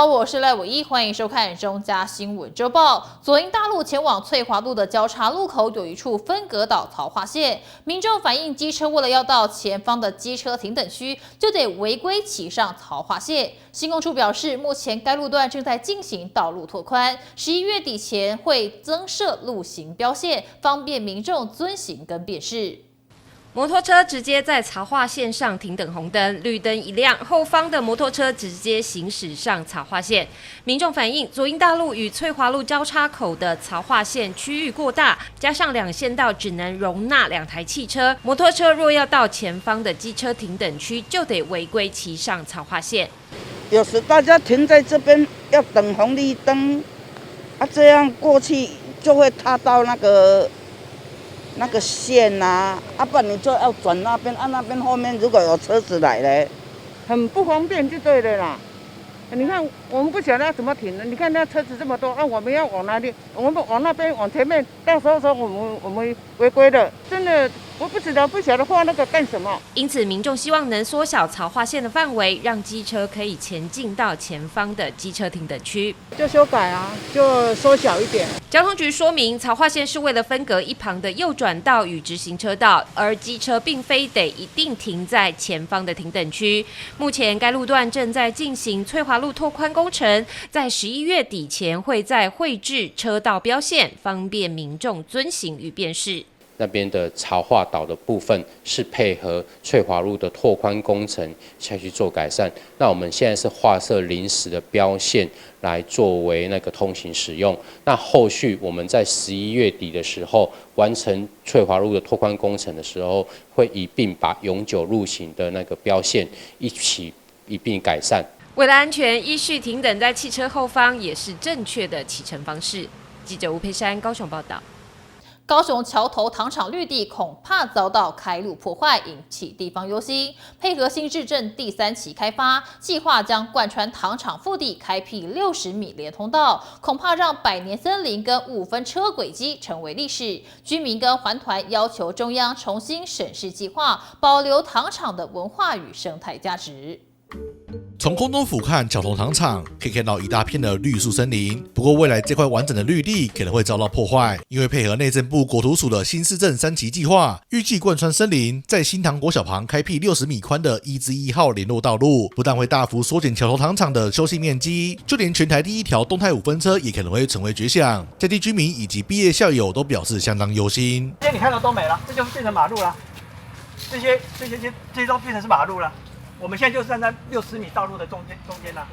好，我是赖伟一，欢迎收看中嘉新闻周报。左营大路前往翠华路的交叉路口有一处分隔岛槽化线，民众反映机车为了要到前方的机车停等区，就得违规骑上槽化线。新工处表示，目前该路段正在进行道路拓宽，11月底前会增设路行标线，方便民众遵行跟辨识。 摩托车直接在槽化线上停等红灯，绿灯一亮，后方的摩托车直接行驶上槽化线。民众反映，左营大路与翠华路交叉口的槽化线区域过大，加上两线道只能容纳2台汽车，摩托车若要到前方的机车停等区，就得违规骑上槽化线。有时大家停在这边要等红绿灯，这样过去就会踏到那个线不然你就要转那边，那边后面如果有车子来嘞，很不方便就对了啦。你看我们不晓得要怎么停的，你看那车子这么多我们要往哪里？我们往那边往前面，到时候说我们违规的，真的我不晓得画那个干什么。因此，民众希望能缩小槽化线的范围，让机车可以前进到前方的机车停等区。就修改就缩小一点。 交通局说明，槽化线是为了分隔一旁的右转道与直行车道，而机车并非得一定停在前方的停等区。目前该路段正在进行翠华路拓宽工程，在11月底前会再绘制车道标线，方便民众遵行与辨识。 那边的槽化岛的部分是配合翠华路的拓宽工程下去做改善。那我们现在是划设临时的标线来作为那个通行使用。那后续我们在11月底的时候完成翠华路的拓宽工程的时候，会一并把永久路行的那个标线一并改善。为了安全，依序停等在汽车后方也是正确的启程方式。记者吴佩珊高雄报道。 高雄桥头糖厂绿地恐怕遭到开路破坏，引起地方忧心。配合新市镇第3期开发计划，将贯穿糖厂腹地开辟60米连通道，恐怕让百年森林跟5分车轨迹成为历史。居民跟环团要求中央重新审视计划，保留糖厂的文化与生态价值。 从空中俯瞰桥头糖厂，可以看到一大片的绿树森林。不过，未来这块完整的绿地可能会遭到破坏，因为配合内政部国土署的新市镇3期计划，预计贯穿森林，在新塘国小旁开辟60米宽的1至1号联络道路，不但会大幅缩减桥头糖厂的休息面积，就连全台第1条动态5分车也可能会成为绝响。在地居民以及毕业校友都表示相当忧心。这些你看到都没了，这就变成马路了。这些都变成是马路了。 我们现在就站在60米道路的中间啦，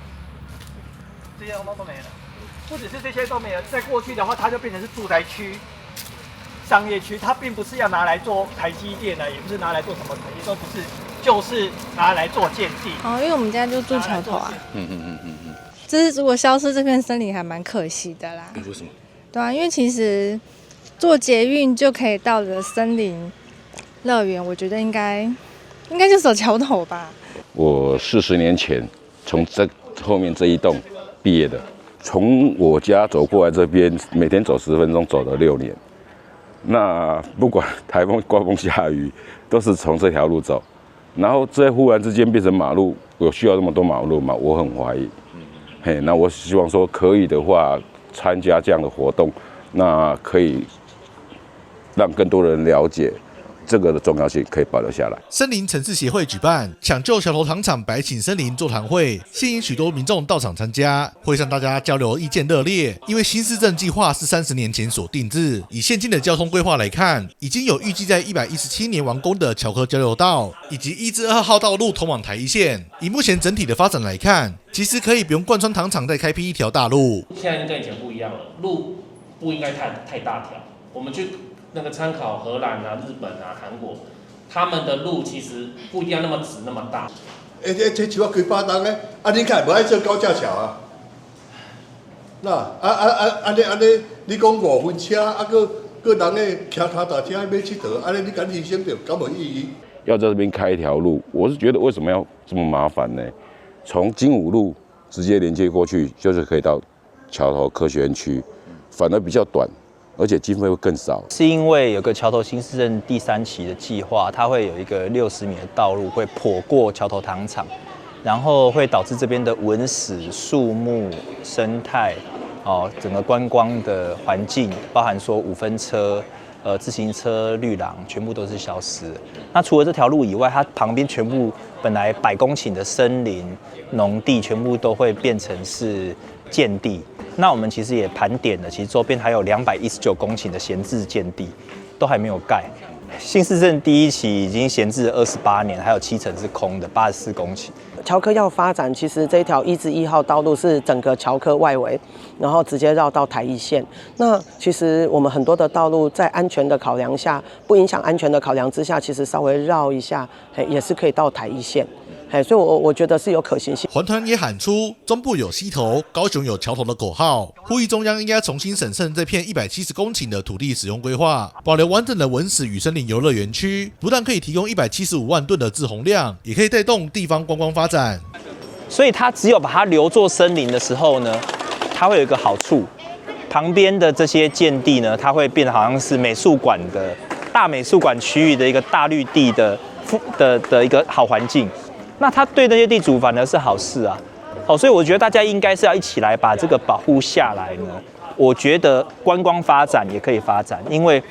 这些都没了。不只是这些都没了，在过去的话，它就变成是住宅区、商业区，它并不是要拿来做台积电的，也不是拿来做什么产业，都不是，就是拿来做建地。因为我们家就住桥头啊。就是如果消失这片森林，还蛮可惜的啦。为什么？对啊，因为其实坐捷运就可以到的森林乐园，我觉得应该就走桥头吧。 我40年前从这后面这一栋毕业的，从我家走过来这边，每天走10分钟，走了6年。那不管台风、刮风、下雨，都是从这条路走。然后这忽然之间变成马路，有需要那么多马路吗？我很怀疑。那我希望说可以的话，参加这样的活动，那可以让更多人了解。 这个的重要性可以保留下来。森林城市协会举办抢救桥头糖厂百顷森林座谈会，吸引许多民众到场参加。会上大家交流意见热烈，因为新市镇计划是30年前所定制。以现今的交通规划来看，已经有预计在117年完工的桥科交流道，以及1至2号道路通往台一线。以目前整体的发展来看，其实可以不用贯穿糖厂再开辟一条大路。现在跟以前不一样了，路不应该太大条，我们去。 那个参考荷兰啊、日本啊、韩国，他们的路其实不一定要那么直那么大。这桥开8档呢，你看不爱做高架桥啊？那你讲5分车，个人咧骑踏踏车要去倒，你敢牺牲掉，敢无意义？要在这边开一条路，我是觉得为什么要这么麻烦呢？从精武路直接连接过去，就是可以到桥头科学园区，反而比较短。 而且经费会更少，是因为有个桥头新市镇第3期的计划，它会有一个60米的道路会颇过桥头糖厂，然后会导致这边的文史、树木、生态，整个观光的环境，包含说5分车、自行车、绿廊，全部都是消失。那除了这条路以外，它旁边全部本来100公顷的森林、农地，全部都会变成是建地。那我们其实也盘点了，其实周边还有219公顷的闲置建地，都还没有盖。新市镇第一期已经闲置了28年，还有7成是空的，84公顷。桥科要发展，其实这条1至1号道路是整个桥科外围，然后直接绕到台一线。那其实我们很多的道路在安全的考量下，不影响安全的考量之下，其实稍微绕一下，也是可以到台一线。所以我觉得是有可行性。环团也喊出中部有溪头，高雄有桥头的口号，呼吁中央应该重新审慎这片170公顷的土地使用规划，保留完整的文史与森林游乐园区，不但可以提供175万吨的滞洪量，也可以带动地方观光发展。所以它只有把它留作森林的时候呢，它会有一个好处，旁边的这些建地呢，它会变得好像是美术馆的大美术馆区域的一个大绿地的一个好环境。那它对那些地主反而是好事啊，所以我觉得大家应该是要一起来把这个保护下来呢。我觉得观光发展也可以发展，因为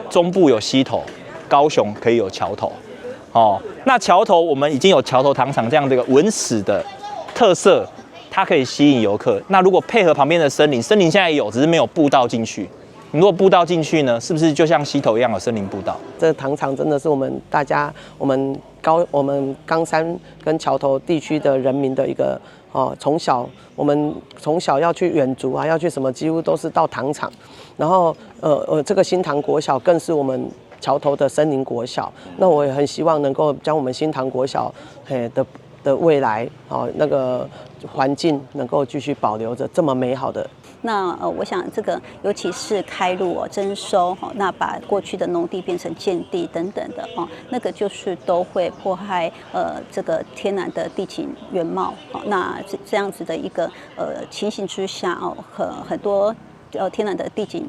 中部有溪头，高雄可以有桥头，那桥头我们已经有桥头糖厂这样的一个文史的特色，它可以吸引游客。那如果配合旁边的森林，森林现在有，只是没有步道进去。你如果步道进去呢，是不是就像溪头一样有森林步道？这糖厂真的是我们冈山跟桥头地区的人民的一个我们从小要去远足啊，要去什么，几乎都是到糖厂。然后这个新塘国小更是我们桥头的森林国小。那我也很希望能够将我们新塘国小的未来那个环境能够继续保留着这么美好的。那我想这个尤其是开路征收那把过去的农地变成建地等等的那个就是都会迫害这个天然的地景原貌那这样子的一个情形之下很多天然的地景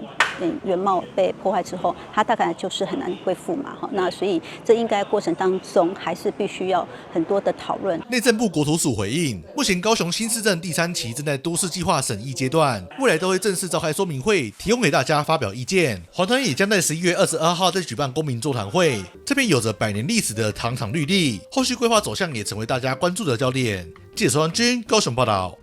原貌被破坏之后，它大概就是很难恢复嘛。那所以这应该过程当中还是必须要很多的讨论。内政部国土署回应，目前高雄新市镇第3期正在都市计划审议阶段，未来都会正式召开说明会，提供给大家发表意见。环团也将在11月22号再举办公民座谈会。这边有着100年历史的糖厂绿地，后续规划走向也成为大家关注的焦点。记者周安君高雄报道。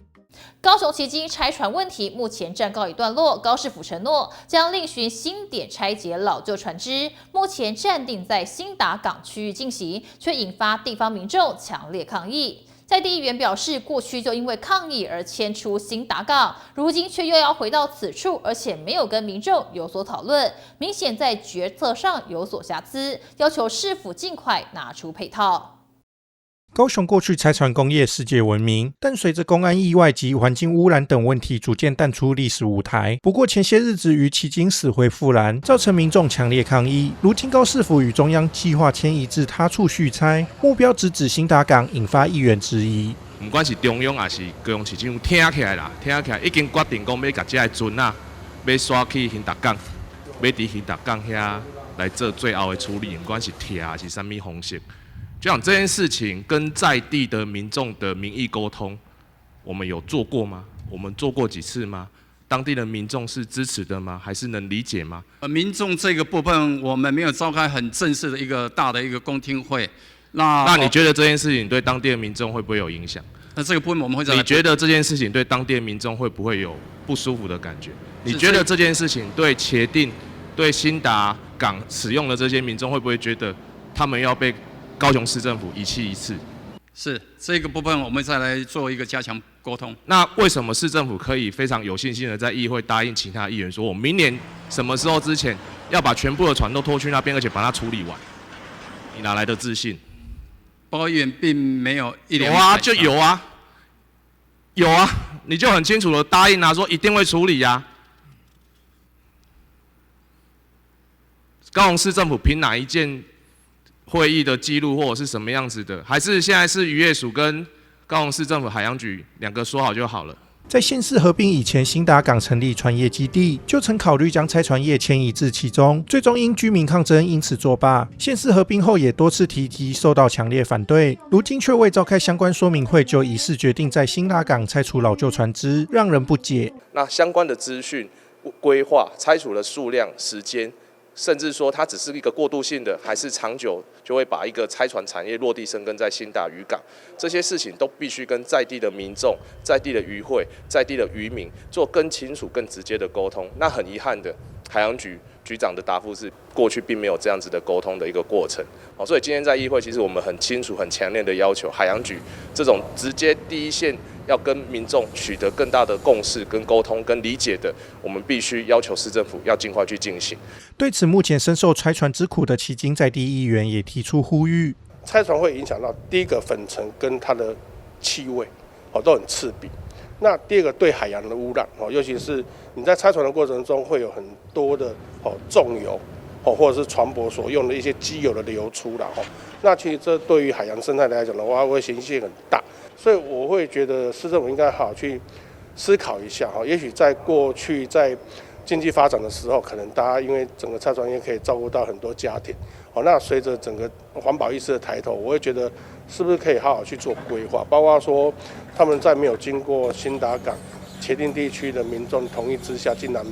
高雄旗津拆船问题目前暂告一段落，高市府承诺将另寻新点拆解老旧船只，目前暂定在新达港区域进行，却引发地方民众强烈抗议。在地议员表示，过去就因为抗议而迁出新达港，如今却又要回到此处，而且没有跟民众有所讨论，明显在决策上有所瑕疵，要求市府尽快拿出配套。高雄过去拆船工业世界闻名，但随着公安意外及环境污染等问题逐渐淡出历史舞台。不过前些日子于旗津死灰复燃，造成民众强烈抗议。如今高市府与中央计划迁移至他处续拆，目标直指新达港，引发议员质疑。不管是中央还是高雄市政府听起来啦，听起来已经决定讲要把这个船啊，要刷去新达港，要伫新达港遐来做最后的处理，不管是拆还是什么方式。就像这件事情跟在地的民众的民意沟通，我们有做过吗？我们做过几次吗？当地的民众是支持的吗？还是能理解吗？民众这个部分，我们没有召开很正式的一个大的一个公听会。那你觉得这件事情对当地的民众会不会有影响？那这个部分我们会再来。你觉得这件事情对当地的民众会不会有不舒服的感觉？你觉得这件事情对茄定、对新达港使用的这些民众会不会觉得他们要被高雄市政府遗弃一次？是这个部分，我们再来做一个加强沟通。那为什么市政府可以非常有信心的在议会答应其他议员说，我明年什么时候之前要把全部的船都拖去那边，而且把它处理完？你哪来的自信？报告议员并没有一点。有啊，就有啊，有啊，你就很清楚的答应啊，说一定会处理啊。高雄市政府凭哪一件会议的记录或者是什么样子的？还是现在是渔业署跟高雄市政府海洋局2个说好就好了？在县市合并以前，兴达港成立船业基地，就曾考虑将拆船业迁移至其中，最终因居民抗争，因此作罢。县市合并后也多次提及，受到强烈反对，如今却未召开相关说明会，就一致决定在兴达港拆除老旧船只，让人不解。那相关的资讯、规划、拆除的数量、时间，甚至说它只是一个过渡性的，还是长久就会把一个拆船产业落地生根在兴达渔港，这些事情都必须跟在地的民众、在地的渔会、在地的渔民做更清楚、更直接的沟通。那很遗憾的，海洋局局长的答复是，过去并没有这样子的沟通的一个过程。所以今天在议会，其实我们很清楚、很强烈的要求海洋局这种直接第一线要跟民众取得更大的共识、跟沟通、跟理解的，我们必须要求市政府要尽快去进行。对此，目前深受拆船之苦的旗津在地议员也提出呼吁：拆船会影响到第一个粉尘跟它的气味，都很刺鼻。那第二个对海洋的污染，尤其是你在拆船的过程中会有很多的重油，或者是船舶所用的一些机油的流出啦。那其实这对于海洋生态来讲的话，危险性很大。所以我会觉得市政府应该好好去思考一下，也许在过去在经济发展的时候，可能大家因为整个拆船业可以照顾到很多家庭，那随着整个环保意识的抬头，我会觉得是不是可以好好去做规划，包括说他们在没有经过兴达港茄萣地区的民众同意之下，竟然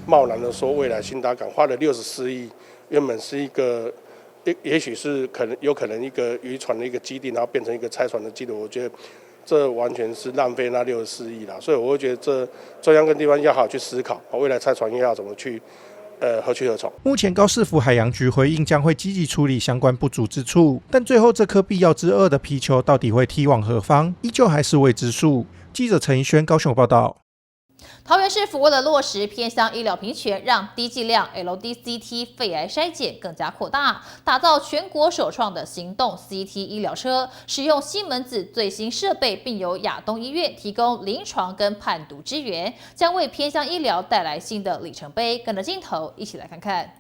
贸然的说未来兴达港花了64亿，原本是一个也许是有可能一个渔船的一个基地，然后变成一个拆船的基地，我觉得这完全是浪费那64亿啦。所以我会觉得这中央跟地方要好好去思考，未来拆船业要怎么去何去何从。目前高市府海洋局回应将会积极处理相关不足之处，但最后这颗必要之恶的皮球到底会踢往何方，依旧还是未知数。记者陈怡轩高雄报道。桃园市府为了落实偏乡医疗平权，让低剂量 LDCT 肺癌筛检更加扩大，打造全国首创的行动 CT 医疗车，使用西门子最新设备，并由亚东医院提供临床跟判读支援，将为偏乡医疗带来新的里程碑。跟着镜头一起来看看。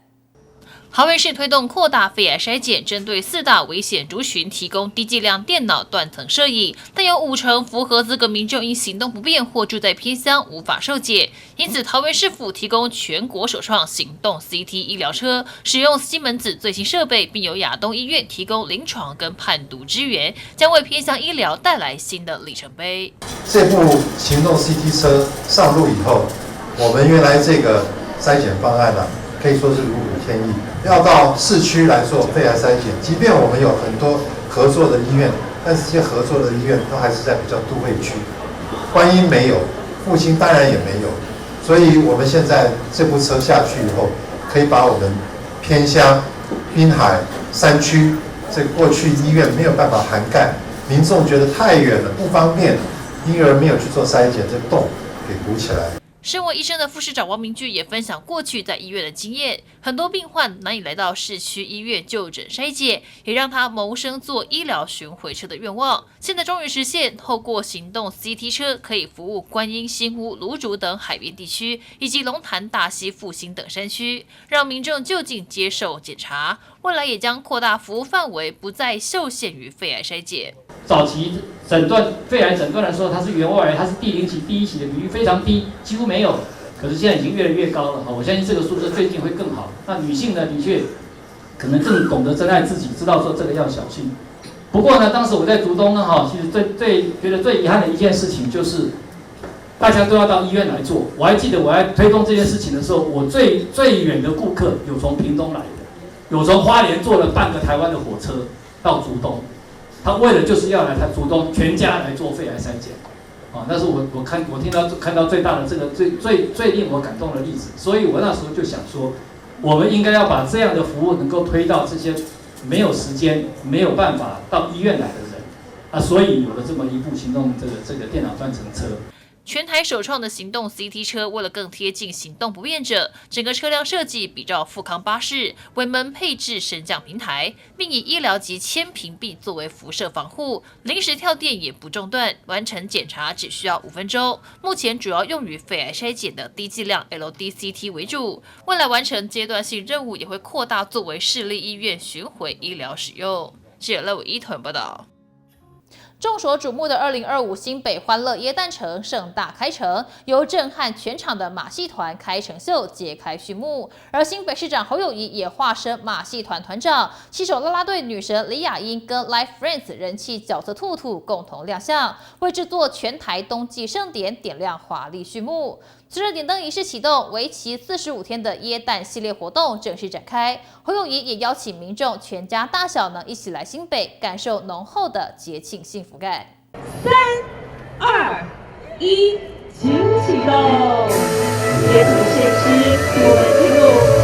桃园市推动扩大肺癌筛检，针对4大危险族群提供低剂量电脑断层摄影，但有50%符合资格民众因行动不便或住在偏乡无法受检，因此桃园市府提供全国首创行动 CT 医疗车，使用西门子最新设备，并由亚东医院提供临床跟判读支援，将为偏乡医疗带来新的里程碑。这部行动 CT 车上路以后，我们原来这个筛检方案可以说是如虎添翼。要到市区来做肺癌筛检，即便我们有很多合作的医院，但是这些合作的医院都还是在比较都会区。观音没有，复兴当然也没有，所以我们现在这部车下去以后，可以把我们偏乡、滨海、山区这过去医院没有办法涵盖，民众觉得太远了不方便，因而没有去做筛检，这个洞给补起来。身为医生的副市长王明炬也分享过去在医院的经验，很多病患难以来到市区医院就诊筛检，也让他萌生做医疗巡回车的愿望。现在终于实现，透过行动 CT 车可以服务观音、新屋、芦竹等海边地区，以及龙潭、大溪、复兴等山区，让民众就近接受检查。未来也将扩大服务范围，不再受限于肺癌筛检。早期诊断肺癌诊断的时候，它是原位癌，它是第0期、第1期的比率非常低，几乎没有。可是现在已经越来越高了，我相信这个数字最近会更好。那女性呢，的确可能更懂得珍爱自己，知道说这个要小心。不过呢，当时我在竹东呢，其实觉得最遗憾的一件事情就是，大家都要到医院来做。我还记得我在推动这件事情的时候，我最远的顾客有从屏东来的，有从花莲坐了半个台湾的火车到竹东。他为了就是要来他竹东全家来做肺癌筛检，那是我看到最大的这个最令我感动的例子，所以我那时候就想说，我们应该要把这样的服务能够推到这些没有时间、没有办法到医院来的人，所以有了这么一部行动这个电脑断层车。全台首创的行动 CT 车，为了更贴近行动不便者，整个车辆设计比照富康巴士，尾门配置升降平台，并以医疗级铅屏蔽作为辐射防护，临时跳电也不中断，完成检查只需要5分钟。目前主要用于肺癌筛检的低剂量 LDCT 为主，未来完成阶段性任务也会扩大作为市立医院巡回医疗使用。记者赖伟一团报道。众所瞩目的2025新北欢乐耶诞城盛大开城，由震撼全场的马戏团开城秀揭开序幕。而新北市长侯友宜也化身马戏团团长，携手啦啦队女神李雅英跟 Life Friends 人气角色兔兔共同亮相，为制作全台冬季盛典点亮华丽序幕。随着点灯仪式启动，为期45天的耶诞系列活动正式展开。侯友宜也邀请民众全家大小呢一起来新北，感受浓厚的节庆幸福感。3、2、1，请启动！耶诞献诗，我们进入。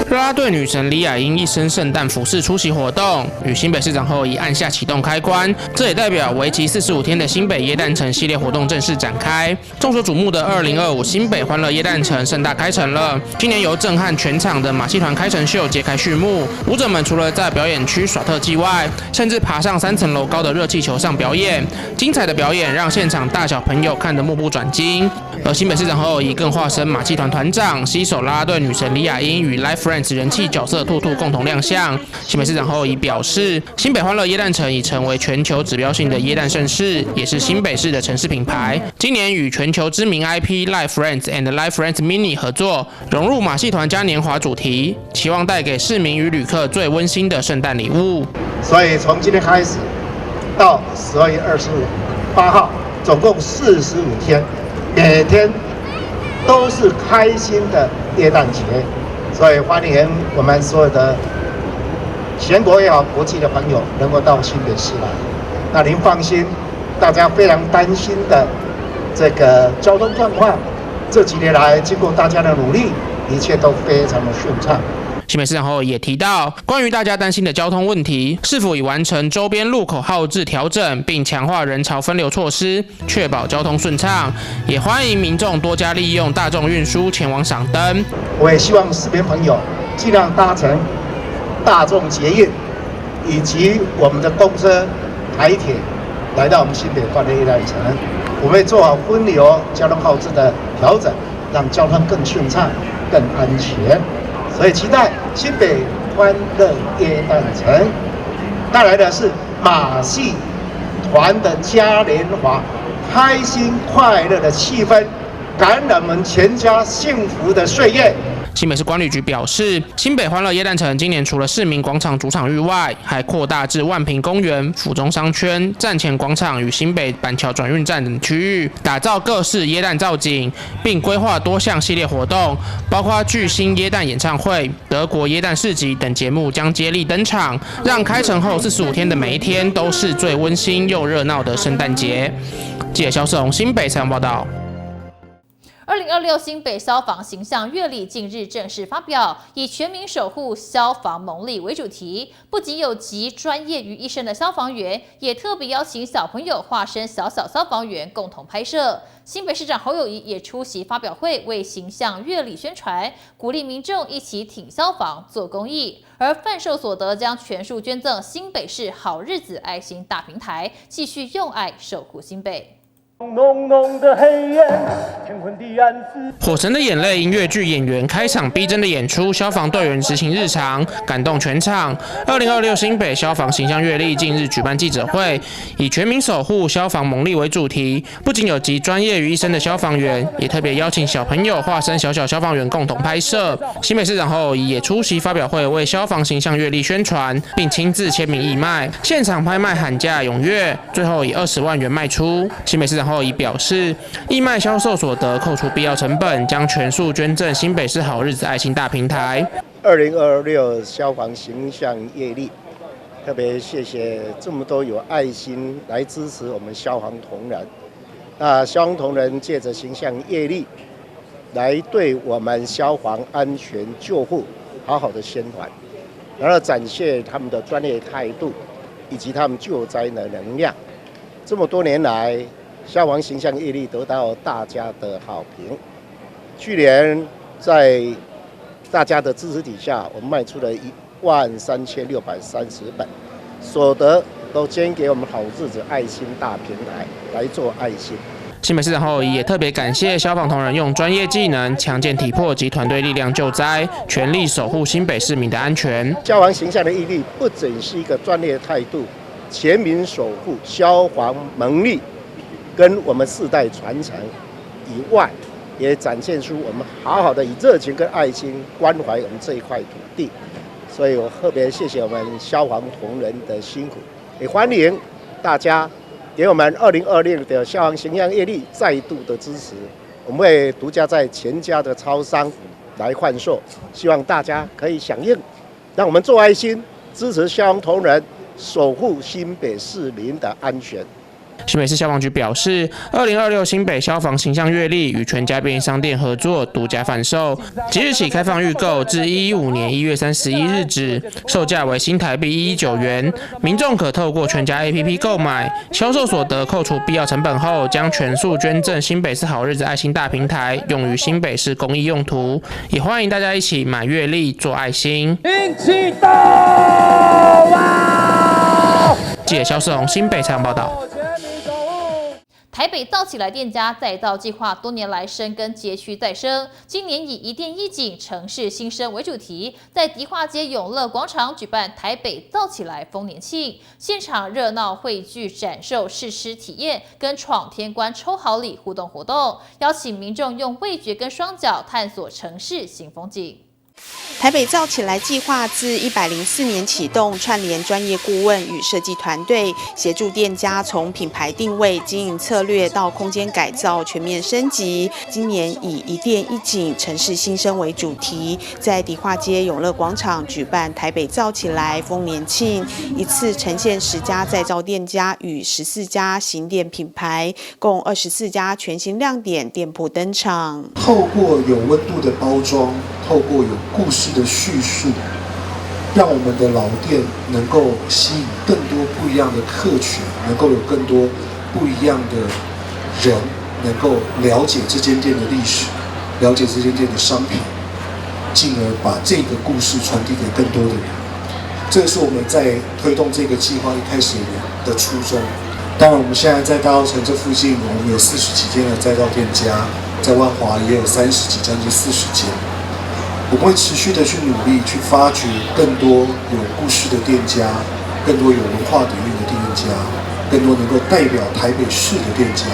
啦啦队女神李雅英一身圣诞服饰出席活动，与新北市长侯友宜按下启动开关，这也代表为期45天的新北耶诞城系列活动正式展开。众所瞩目的2025新北欢乐耶诞城盛大开城了，今年由震撼全场的马戏团开城秀揭开序幕，舞者们除了在表演区耍特技外，甚至爬上3层楼高的热气球上表演，精彩的表演让现场大小朋友看得目不转睛。而新北市长侯友宜更化身马戏团团长，携手啦啦队女神李雅英与 Life Friends 人气角色兔兔共同亮相。新北市长侯友宜表示，新北欢乐耶诞城已成为全球指标性的耶诞盛事，也是新北市的城市品牌。今年与全球知名 IP Life Friends and Life Friends Mini 合作，融入马戏团嘉年华主题，期望带给市民与旅客最温馨的圣诞礼物。所以从今天开始到12月28号，总共45天，每天都是开心的耶诞节。所以欢迎我们所有的全国也好、国际的朋友能够到新北市来。那您放心，大家非常担心的这个交通状况，这几年来经过大家的努力，一切都非常的顺畅。新北市长侯友宜也提到，关于大家担心的交通问题，是否已完成周边路口号志调整，并强化人潮分流措施，确保交通顺畅。也欢迎民众多加利用大众运输前往赏灯。我也希望市民朋友尽量搭乘大众捷运以及我们的公车、台铁来到我们新北欢乐耶诞城。我们会做好分流交通号志的调整，让交通更顺畅、更安全。所以期待新北欢乐耶诞城带来的是马戏团的嘉年华，开心快乐的气氛，感染我们全家幸福的岁月。新北市管理局表示，新北欢乐耶诞城今年除了市民广场主场域外，还扩大至万平公园、府中商圈、站前广场与新北板桥转运站等区域，打造各式耶诞造景，并规划多项系列活动，包括巨星耶诞演唱会、德国耶诞市集等节目将接力登场，让开城后45天的每一天都是最温馨又热闹的圣诞节。记者肖世宏新北采访报道。2026新北消防形象月历近日正式发表，以全民守护消防盟力为主题，不仅有集专业于一身的消防员，也特别邀请小朋友化身小小消防员共同拍摄。新北市长侯友宜也出席发表会，为形象月历宣传，鼓励民众一起挺消防、做公益。而贩售所得将全数捐赠新北市好日子爱心大平台，继续用爱守护新北。浓浓的黑夜，天昏地暗。火神的眼泪音乐剧演员开场逼真的演出消防队员执行日常，感动全场。2026新北消防形象月历近日举办记者会，以全民守护消防盟力为主题，不仅有集专业于一身的消防员，也特别邀请小朋友化身小小消防员共同拍摄。新北市长侯友宜也出席发表会，为消防形象月历宣传，并亲自签名义卖，现场拍卖喊价踊跃，最后以20万元卖出。新北市长侯友宜表示，义卖销售所得扣除必要成本，将全数捐赠新北市好日子爱心大平台。2026消防形象月历，特别谢谢这么多有爱心来支持我们消防同仁。那消防同仁借着形象月历，来对我们消防安全救护好好的宣传，然后展现他们的专业态度以及他们救灾的能量。这么多年来，消防形象月历得到大家的好评。去年在大家的支持底下，我们卖出了13630本，所得都捐给我们好日子爱心大平台来做爱心。新北市长侯友宜也特别感谢消防同仁用专业技能、强健体魄及团队力量救灾，全力守护新北市民的安全。消防形象的毅力不仅是一个专业态度，全民守护消防能力跟我们世代传承以外，也展现出我们好好的以热情跟爱心关怀我们这一块土地。所以我特别谢谢我们消防同仁的辛苦，也欢迎大家给我们2026的消防形象业力再度的支持。我们会独家在全家的超商来贩售，希望大家可以响应，让我们做爱心，支持消防同仁，守护新北市民的安全。新北市消防局表示，2026新北消防形象月历与全家便利商店合作独家贩售，即日起开放预购，至115年1月31日止，售价为新台币119元。民众可透过全家 APP 购买，销售所得扣除必要成本后，将全数捐赠新北市好日子爱心大平台，用于新北市公益用途。也欢迎大家一起买月历做爱心。一起到啊！记者肖世宏新北采访报道。台北造起来店家再造计划多年来深耕街区再生，今年以一店一景、城市新生为主题，在迪化街永乐广场举办台北造起来丰年庆，现场热闹汇聚展售试吃体验跟闯天关抽好礼互动活动，邀请民众用味觉跟双脚探索城市新风景。台北造起来计划自104年启动，串联专业顾问与设计团队，协助店家从品牌定位、经营策略到空间改造全面升级。今年以一店一景、城市新生为主题，在迪化街永乐广场举办台北造起来丰年庆，一次呈现10家再造店家与14家新店品牌，共24家全新亮点店铺登场。透过有温度的包装，透过有故事的叙述，让我们的老店能够吸引更多不一样的客群，能够有更多不一样的人能够了解这间店的历史，了解这间店的商品，进而把这个故事传递给更多的人。这是我们在推动这个计划一开始的初衷。当然，我们现在在大稻埕这附近，我们有40几间的再造店家，在万华也有30几，将近40间。我们会持续的去努力，去发掘更多有故事的店家，更多有文化底蕴的店家，更多能够代表台北市的店家。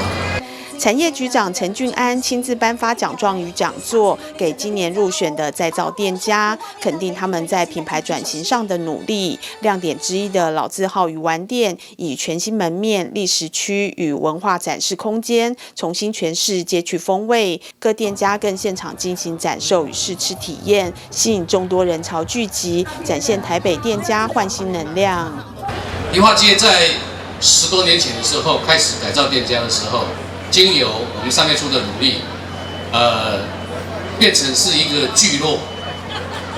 产业局长陈俊安亲自颁发奖状与讲座，给今年入选的再造店家，肯定他们在品牌转型上的努力。亮点之一的老字号鱼丸店，以全新门面、历史区与文化展示空间，重新诠释街区风味。各店家更现场进行展售与试吃体验，吸引众多人潮聚集，展现台北店家焕新能量。迪化街在10多年前的时候开始改造店家的时候，经由我们商业处的努力，变成是一个聚落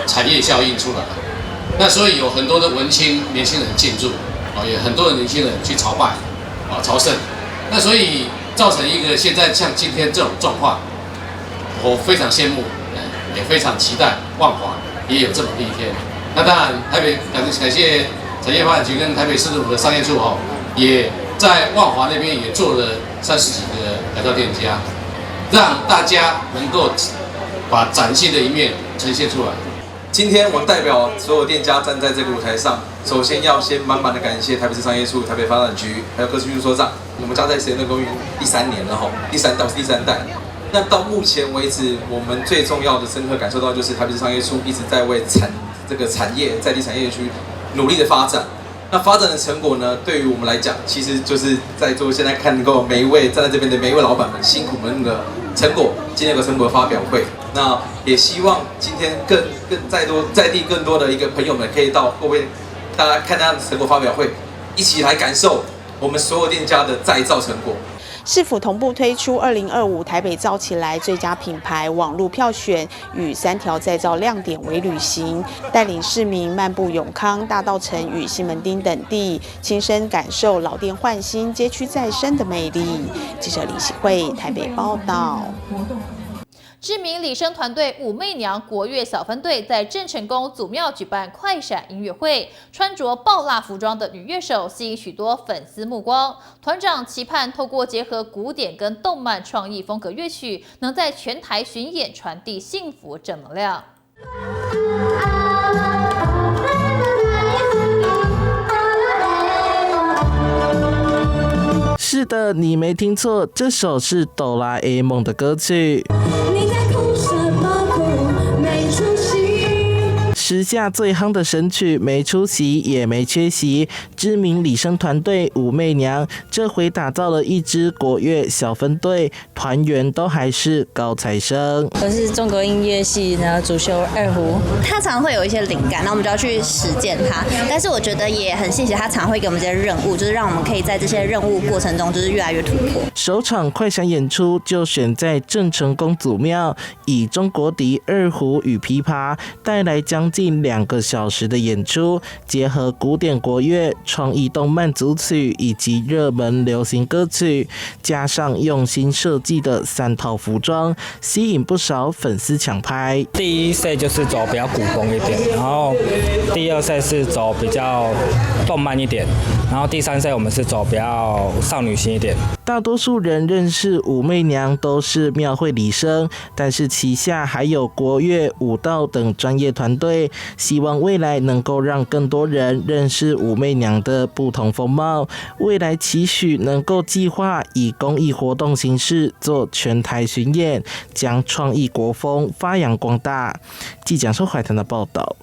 产业效应出来。那所以有很多的文青年轻人进驻，也很多的年轻人去朝拜，朝圣。那所以造成一个现在像今天这种状况，我非常羡慕，也非常期待万华也有这么一天。那当然，台北感谢产业发展局跟台北市政府的商业处也在万华那边也做了30几个改造店家，让大家能够把崭新的一面呈现出来。今天我代表所有店家站在这个舞台上，首先要先满满的感谢台北市商业处、台北发展局，还有各区域所长。我们家在实验的公寓第3年了第三代。那到目前为止，我们最重要的深刻感受到就是台北市商业处一直在为这个产业在地产业区努力的发展。那发展的成果呢？对于我们来讲，其实就是在座现在看过每一位站在这边的每一位老板们辛苦们的成果。今天有个成果发表会，那也希望今天更在地更多的一个朋友们可以到各位大家看他的成果发表会，一起来感受我们所有店家的再造成果。市府同步推出2025台北造起来最佳品牌网络票选与3条再造亮点为旅行，带领市民漫步永康、大稻埕与西门町等地，亲身感受老店焕新、街区再生的魅力。记者李喜慧台北报道。知名礼生团队武媚娘国乐小分队在郑成功祖庙举办快闪音乐会，穿着爆辣服装的女乐手吸引许多粉丝目光。团长期盼透过结合古典跟动漫创意风格乐曲，能在全台巡演传递幸福正能量。是的，你没听错，这首是哆啦 A 梦的歌曲。你在哭什么哭？没出息。时下最夯的神曲，没出息也没缺席。知名理声团队武媚娘这回打造了一支国乐小分队，团员都还是高材生。我是中国音乐系，然后主修二胡。他常会有一些灵感，然后我们就要去实践它。但是我觉得也很谢谢他，常会给我们这些任务，就是让我们可以在这些任务过程中，就是越来越突破。首场快闪演出就选在郑成功祖庙，以中国笛、二胡与琵琶带来将近2个小时的演出，结合古典国乐、创意动漫组曲以及热门流行歌曲，加上用心设计的3套服装，吸引不少粉丝抢拍。第一赛就是走比较古风一点，然后第2赛是走比较动漫一点，然后第3赛我们是走比较少女心一点。大多数人认识武媚娘都是庙会理声，但是旗下还有国乐、舞蹈等专业团队，希望未来能够让更多人认识武媚娘的不同风貌。未来期许能够计划以公益活动形式做全台巡演，将创意国风发扬光大。记者说怀谈的报道。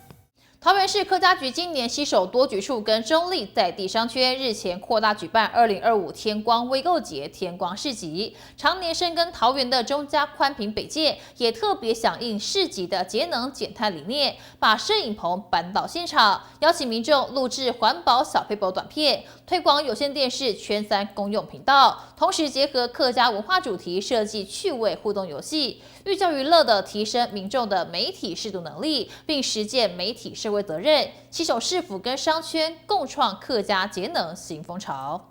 桃园市客家局今年携手多局处跟中立在地商圈，日前扩大举办2025天光微购节天光市集。常年深耕桃园的中嘉宽屏北界也特别响应市集的节能减碳理念，把摄影棚搬到现场，邀请民众录制环保小撇步短片，推广有线电视圈3公用频道，同时结合客家文化主题，设计趣味互动游戏，寓教于乐的提升民众的媒体识读能力，并实践媒体社会责任，携手市府跟商圈共创客家节能新风潮。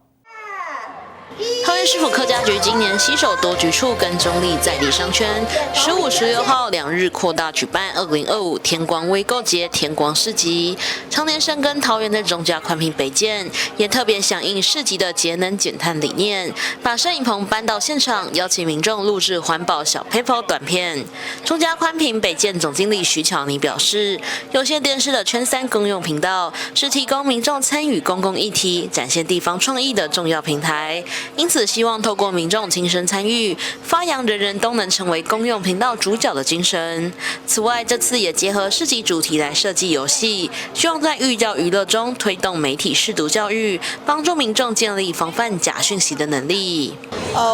桃园市府客家局今年携手多局处跟中立在地商圈，15、16号2日扩大举办2025天光微购节天光市集。常年深耕桃园的中嘉宽屏北建也特别响应市集的节能减碳理念，把摄影棚搬到现场，邀请民众录制环保小撇步短片。中嘉宽屏北建总经理徐巧妮表示，有线电视的圈3公用频道是提供民众参与公共议题、展现地方创意的重要平台。因此，希望透过民众亲身参与，发扬人人都能成为公用频道主角的精神。此外，这次也结合市集主题来设计游戏，希望在寓教于乐中推动媒体识读教育，帮助民众建立防范假讯息的能力。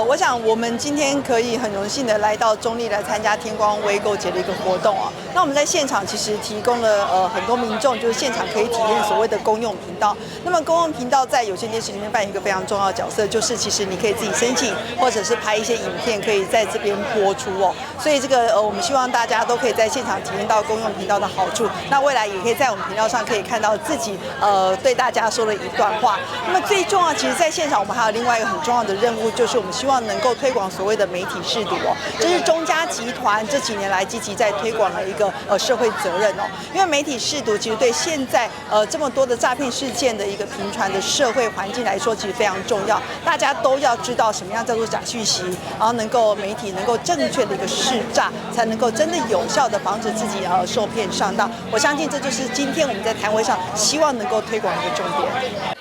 我想我们今天可以很荣幸的来到中立来参加天光微购节的一个活动啊。那我们在现场其实提供了很多民众就是现场可以体验所谓的公用频道。那么公用频道在有线电视里面扮演一个非常重要的角色，就是其实你可以自己申请，或者是拍一些影片，可以在这边播出哦。所以这个我们希望大家都可以在现场体验到公用频道的好处。那未来也可以在我们频道上可以看到自己对大家说的一段话。那么最重要，其实在现场我们还有另外一个很重要的任务，就是我们希望能够推广所谓的媒体识读哦。这是中嘉集团这几年来积极在推广的一个社会责任哦。因为媒体识读其实对现在这么多的诈骗事件的一个频传的社会环境来说，其实非常重要。大家都要知道什么样叫做假讯息，然后能够媒体能够正确的一个识诈，才能够真的有效的防止自己受骗上当。我相信这就是今天我们在摊位上希望能够推广的一个重点。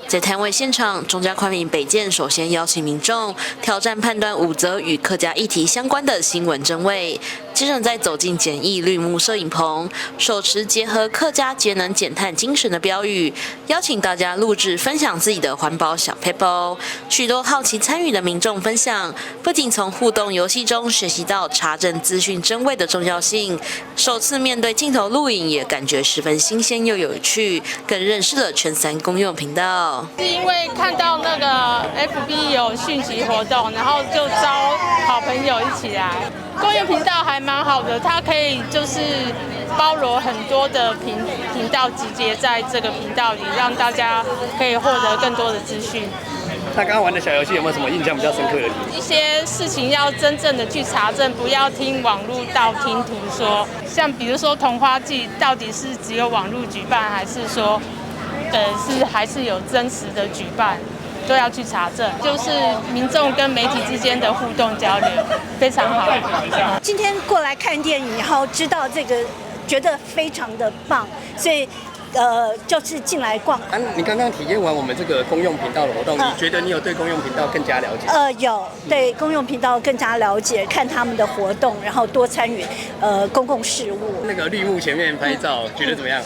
在摊位现场，中嘉宽屏北建首先邀请民众挑战判断5则与客家议题相关的新闻真伪，接着再走进简易绿幕摄影棚，手持结合客家节能减碳精神的标语，邀请大家录制分享自己的环保小撇步。许多好奇参与的民众分享，不仅从互动游戏中学习到查证资讯真伪的重要性，首次面对镜头录影也感觉十分新鲜又有趣，更认识了圈3公用频道。是因为看到那个 FB 有讯息活动，然后就招好朋友一起来。公用频道还蛮好的，它可以就是包罗很多的频道集结在这个频道里，让大家可以获得更多的资讯。他刚刚玩的小游戏有没有什么印象比较深刻的？一些事情要真正的去查证，不要听网络道听途说。像比如说桐花季，到底是只有网络举办，还是说还是有真实的举办，都要去查证。就是民众跟媒体之间的互动交流非常好。今天过来看电影，然后知道这个，觉得非常的棒，所以就是进来逛。你刚刚体验完我们这个公用频道的活动，你觉得你有对公用频道更加了解？有对公用频道更加了解，看他们的活动，然后多参与公共事务。那个绿幕前面拍照，觉得怎么样？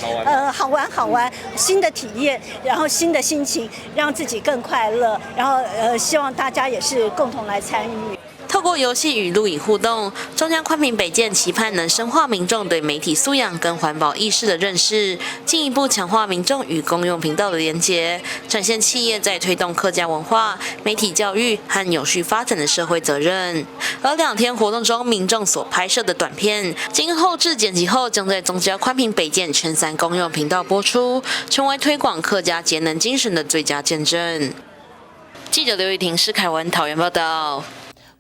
好玩？好玩，新的体验，然后新的心情，让自己更快乐，然后希望大家也是共同来参与。透过游戏与录影互动，中江宽屏北建期盼能深化民众对媒体素养跟环保意识的认识，进一步强化民众与公用频道的连结，展现企业在推动客家文化、媒体教育和有序发展的社会责任。而2天活动中，民众所拍摄的短片，经后制剪辑后，将在中江宽屏北建全3公用频道播出，成为推广客家节能精神的最佳见证。记者刘雨婷、施凯文桃园报道。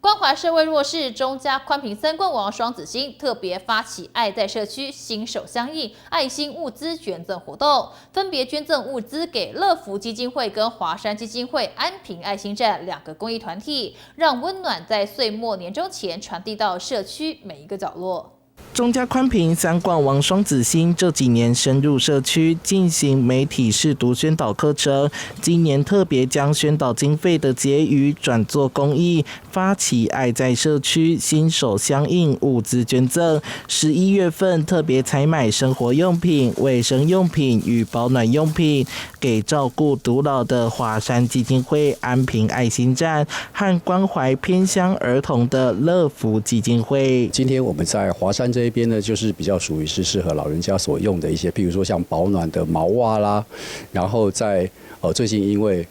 关怀社会弱势，中嘉宽屏3冠王双子星特别发起爱在社区心手相印爱心物资捐赠活动，分别捐赠物资给乐福基金会跟华山基金会安平爱心站2个公益团体，让温暖在岁末年终前传递到社区每一个角落。中嘉宽屏3冠王双子星这几年深入社区进行媒体识读宣导课程，今年特别将宣导经费的结余转做公益，发起爱在社区心手相印物资捐赠。11月份特别采买生活用品、卫生用品与保暖用品，给照顾独老的华山基金会安平爱心站和关怀偏乡儿童的乐福基金会。今天我们在华山这一边呢，就是比较属于是适合老人家所用的一些，譬如说像保暖的毛袜啦，然后在最近因为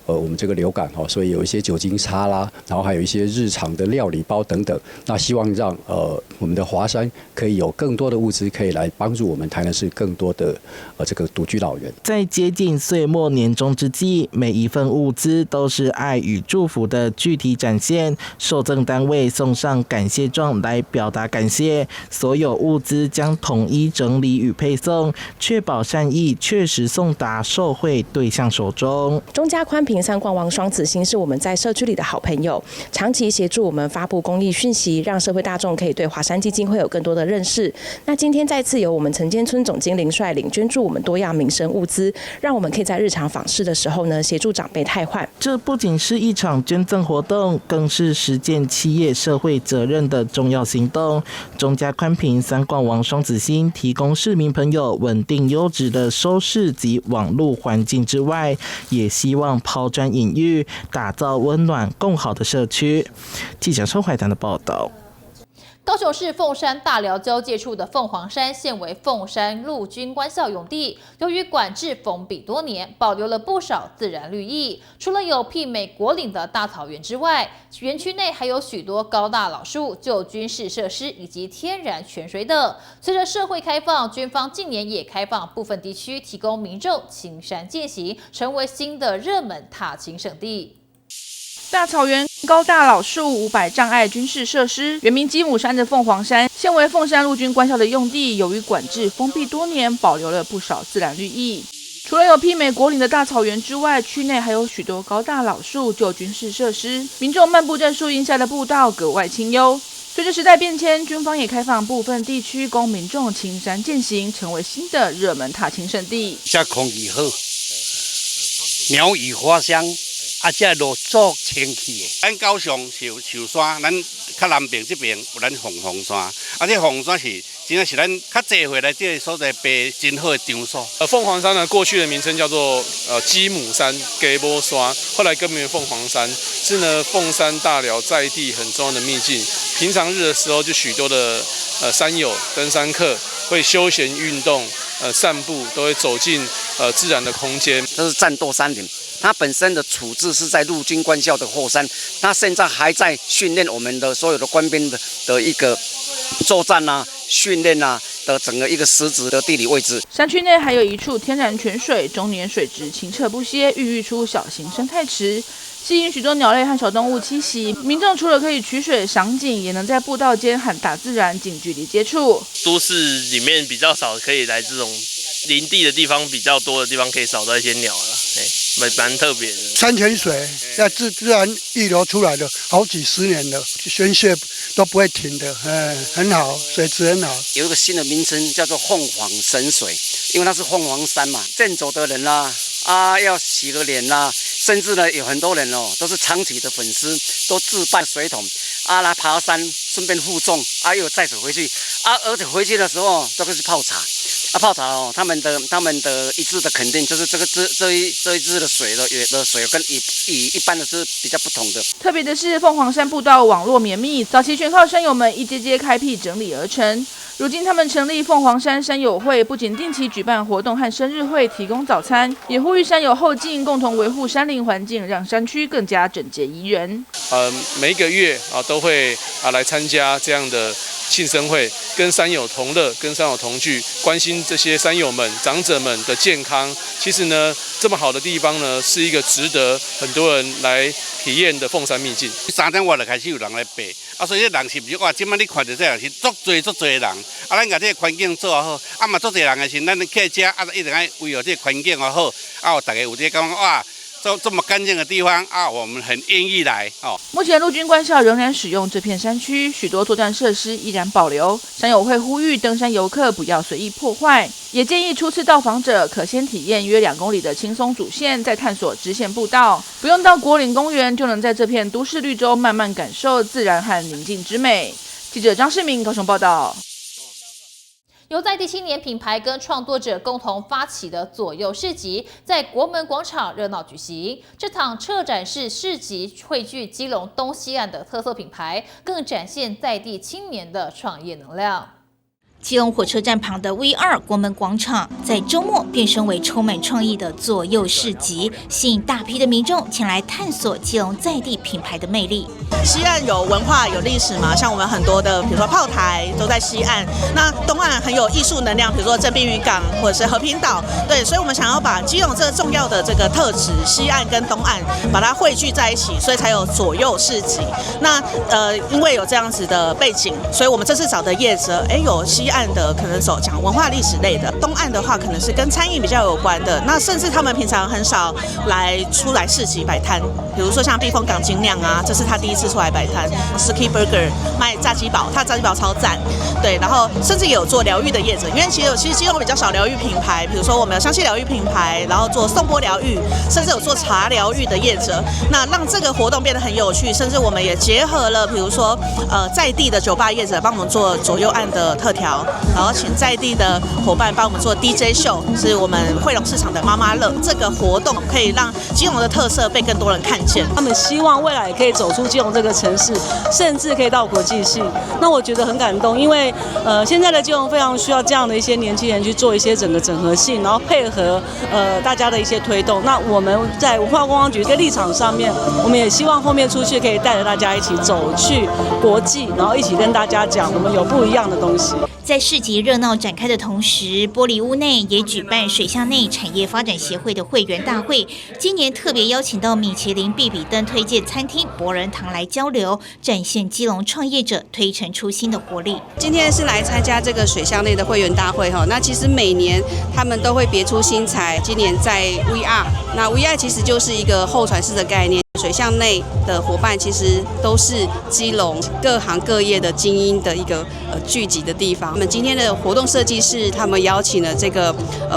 我们这个流感所以有一些酒精擦啦，然后还有一些日常的料理包等等。那希望让我们的华山可以有更多的物资，可以来帮助我们台南市更多的这个独居老人。在接近岁末年终之际，每一份物资都是爱与祝福的具体展现。受赠单位送上感谢状来表达感谢，所有物资将统一整理与配送，确保善意确实送达受惠对象手中。中嘉宽屏3冠王双子星是我们在社区里的好朋友，长期协助我们发布公益讯息，让社会大众可以对华山基金会有更多的认识。那今天再次由我们陈建村总经理率领捐助我们多样民生物资，让我们可以在日常访视的时候呢，协助长辈汰换。这不仅是一场捐赠活动，更是实践企业社会责任的重要行动。中嘉宽屏3冠王双子星提供市民朋友稳定优质的收视及网络环境之外，也希望抛砖引玉，打造温暖共好的社区。记者邱怀谈的报道。高雄市凤山大寮交界处的凤凰山现为凤山陆军官校用地，由于管制封闭多年，保留了不少自然绿意。除了有媲美国岭的大草原之外，园区内还有许多高大老树、旧军事设施以及天然泉水等。随着社会开放，军方近年也开放部分地区提供民众青山健行，成为新的热门踏青胜地。大草原、高大老树、500障碍军事设施，原名鸡母山的凤凰山，现为凤山陆军官校的用地。由于管制封闭多年，保留了不少自然绿意。除了有媲美国岭的大草原之外，区内还有许多高大老树、旧军事设施，民众漫步在树荫下的步道格外清幽。随着时代变迁，军方也开放部分地区供民众青山健行，成为新的热门踏青胜地。这空气好，鸟语花香。这路足清气的。咱高雄是有寿山，咱较南边这边有咱凤凰山，这凤凰山是真的是咱较济回来这个所在爬真好的场所。凤凰山呢，过去的名称叫做鸡母山、鸡母山，后来更名凤凰山，是呢凤山大寮在地很重要的秘境。平常日的时候，就许多的山友、登山客会休闲运动、散步，都会走进自然的空间。这是战斗山林。它本身的处置是在陆军官校的后山，它现在还在训练我们的所有的官兵的一个作战啊、训练啊的整个一个实质的地理位置。山区内还有一处天然泉水，终年水质清澈不歇，孕育出小型生态池，吸引许多鸟类和小动物栖息。民众除了可以取水赏景，也能在步道间和大自然近距离接触。都市里面比较少可以来这种林地的地方，比较多的地方可以扫到一些鸟了，蛮特别的。山泉水在自然溢流出来的好几十年了，宣泄都不会停的，很好，水质很好。有一个新的名称叫做凤凰神水，因为它是凤凰山嘛，健走的人啦，要洗个脸啦，甚至呢有很多人哦都是长期的粉丝，都自办水桶来爬山，顺便负重又载水回去而且回去的时候都是泡茶。泡茶哦，他们的一致的肯定就是这一支的水跟一般的是比较不同的。特别的是，凤凰山步道网络绵密，早期全靠山友们一阶阶开辟整理而成。如今他们成立凤凰山山友会，不仅定期举办活动和生日会，提供早餐，也呼吁山友后进，共同维护山林环境，让山区更加整洁宜人。每一个月都会来参加这样的庆生会，跟山友同乐，跟山友同聚，关心这些山友们、长者们的健康。其实呢，这么好的地方呢，是一个值得很多人来体验的凤山秘境。3点外就开始有人来爬，所以人是不是哇？今麦你看到这样是足多人，咱把这个环境做好，嘛足多人的时候，咱客家一定要为了这个环境好，大家有这感觉哇。这么干净的地方我们很愿意来哦。目前陆军官校仍然使用这片山区，许多作战设施依然保留。山友会呼吁登山游客不要随意破坏，也建议初次到访者可先体验约2公里的轻松主线，再探索支线步道，不用到国岭公园就能在这片都市绿洲慢慢感受自然和宁静之美。记者张世明高雄报道。由在地青年品牌跟创作者共同发起的左右市集，在国门广场热闹举行。这场策展式市集汇聚基隆东西岸的特色品牌，更展现在地青年的创业能量。基隆火车站旁的 V2 国门广场，在周末变身为充满创意的左右市集，吸引大批的民众前来探索基隆在地品牌的魅力。西岸有文化有历史嘛，像我们很多的，比如说炮台都在西岸。那东岸很有艺术能量，比如说正滨渔港或者是和平岛，对，所以我们想要把基隆这个重要的这个特质，西岸跟东岸把它汇聚在一起，所以才有左右市集。那因为有这样子的背景，所以我们这次找的业者，有西岸的可能讲文化历史类的，东岸的话可能是跟餐饮比较有关的。那甚至他们平常很少出来市集摆摊，比如说像避风港精酿这是他第一次出来摆摊。Ski Burger 卖炸鸡堡，他炸鸡堡超赞，对。然后甚至也有做疗愈的业者，因为其实基隆比较少疗愈品牌，比如说我们有香气疗愈品牌，然后做颂钵疗愈，甚至有做茶疗愈的业者。那让这个活动变得很有趣，甚至我们也结合了，比如说在地的酒吧业者帮我们做左右岸的特调。然后请在地的伙伴帮我们做 DJ 秀，是我们惠隆市场的妈妈乐。这个活动可以让基隆的特色被更多人看见。他们希望未来也可以走出基隆这个城市，甚至可以到国际性。那我觉得很感动，因为现在的基隆非常需要这样的一些年轻人去做一些整个整合性，然后配合大家的一些推动。那我们在文化观光局的立场上面，我们也希望后面出去可以带着大家一起走去国际，然后一起跟大家讲我们有不一样的东西。在市集热闹展开的同时，玻璃屋内也举办水巷内产业发展协会的会员大会。今年特别邀请到米其林必比登推荐餐厅博仁堂来交流，展现基隆创业者推陈出新的活力。今天是来参加这个水巷内的会员大会那其实每年他们都会别出心裁，今年在 VR， 那 VR 其实就是一个后传式的概念。水巷内的伙伴其实都是基隆各行各业的精英的一个聚集的地方。我们今天的活动设计是他们邀请了这个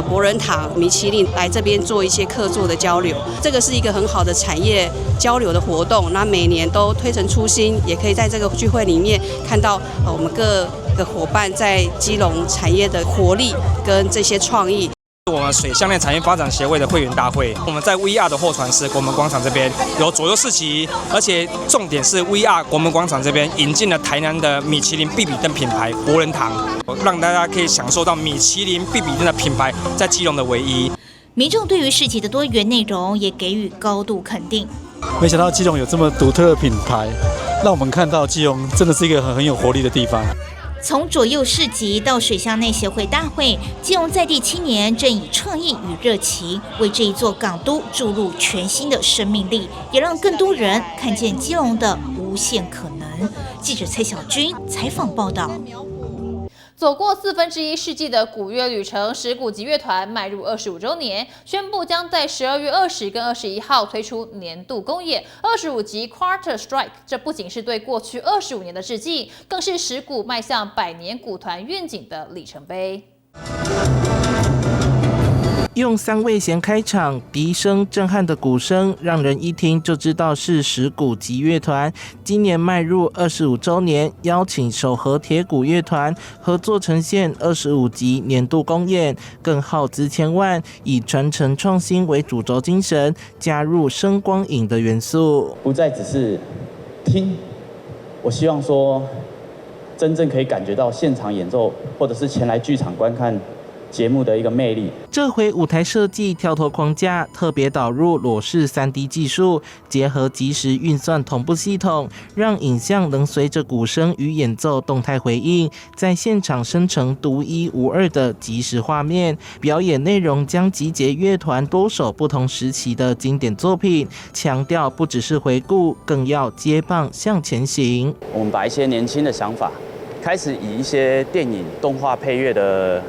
博仁堂、米其林来这边做一些客座的交流，这个是一个很好的产业交流的活动。那每年都推陈出新，也可以在这个聚会里面看到我们各个伙伴在基隆产业的活力跟这些创意。我们水巷内产业发展协会的会员大会，我们在 VR 的货船师国门广场这边有左右市集，而且重点是 VR 国门广场这边引进了台南的米其林必比登品牌博仁堂，让大家可以享受到米其林必比登的品牌在基隆的唯一。民众对于市集的多元内容也给予高度肯定。没想到基隆有这么独特的品牌，让我们看到基隆真的是一个很有活力的地方。从左右市集到水巷内协会大会，基隆在地青年正以创意与热情为这一座港都注入全新的生命力，也让更多人看见基隆的无限可能。记者蔡小军采访报道。走过1/4世纪的古乐旅程，石鼓集乐团迈入25周年，宣布将在12月20跟21号推出年度公演25集 Quarter Strike。这不仅是对过去25年的致敬，更是石鼓迈向100年鼓团愿景的里程碑。用3味弦开场，笛声震撼的鼓声，让人一听就知道是石鼓集乐团。今年迈入25周年，邀请手和铁鼓乐团合作呈现25集年度公演，更耗资千万，以传承创新为主轴精神，加入声光影的元素，不再只是听。我希望说，真正可以感觉到现场演奏，或者是前来剧场观看节目的一个魅力。这回舞台设计跳脱框架，特别导入裸视 3D 技术，结合即时运算同步系统，让影像能随着鼓声与演奏动态回应，在现场生成独一无二的即时画面。表演内容将集结乐团多首不同时期的经典作品，强调不只是回顾，更要接棒向前行。我们把一些年轻的想法，开始以一些电影动画配乐的